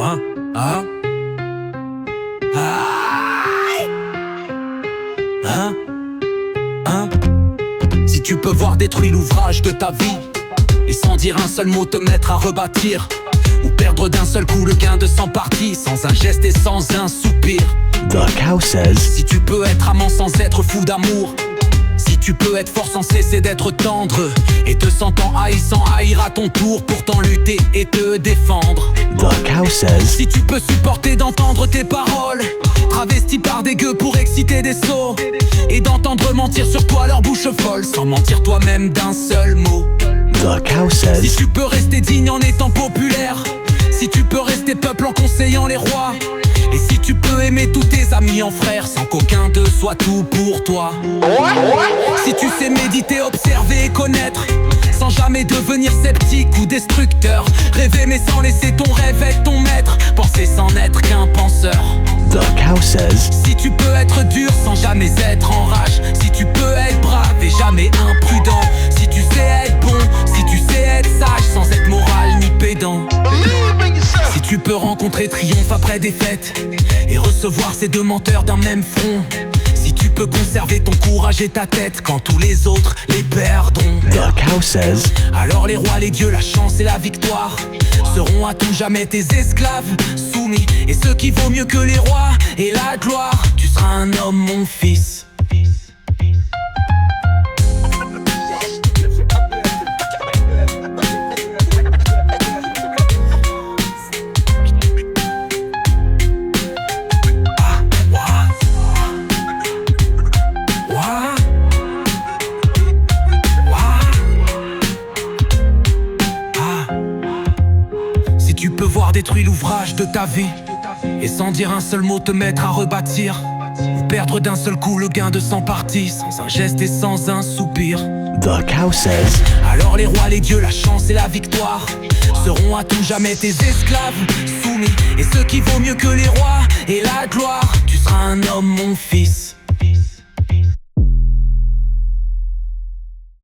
Hein? Hein? Hein? Hein? Si tu peux voir détruire l'ouvrage de ta vie et sans dire un seul mot te mettre à rebâtir, ou perdre d'un seul coup le gain de 100 parties, sans un geste et sans un soupir. The Cow Says. Si tu peux être amant sans être fou d'amour, si tu peux être fort sans cesser d'être tendre, et te sentant haï sans haïr à ton tour, pourtant lutter et te défendre. The Cow Says. Si tu peux supporter d'entendre tes paroles travesties par des gueux pour exciter des sots, et d'entendre mentir sur toi leur bouche folle, sans mentir toi-même d'un seul mot. The Cow Says. Si tu peux rester digne en étant populaire, si tu peux rester peuple en conseillant les rois, et si tu peux aimer tous tes amis en frères sans qu'aucun d'eux soit tout pour toi. Si tu sais méditer, observer et connaître, sans jamais devenir sceptique ou destructeur, rêver mais sans laisser ton rêve être ton maître, penser sans n'être qu'un penseur. The Cow Says. Si tu peux être dur sans jamais être en rage, si tu peux être brave et jamais imprudent, si tu sais être bon, si tu sais être sage sans être moral ni pédant. Si tu peux rencontrer triomphe après défaite et recevoir ces deux menteurs d'un même front, si tu peux conserver ton courage et ta tête quand tous les autres les perdront. The Cow Says. Alors les rois, les dieux, la chance et la victoire seront à tout jamais tes esclaves soumis, et ce qui vaut mieux que les rois et la gloire, tu seras un homme mon fils. Tu peux voir détruire l'ouvrage de ta vie et sans dire un seul mot te mettre à rebâtir, ou perdre d'un seul coup le gain de 100 parties, sans un geste et sans un soupir. The Cow Says. Alors les rois, les dieux, la chance et la victoire seront à tout jamais tes esclaves soumis, et ce qui vaut mieux que les rois et la gloire, tu seras un homme mon fils.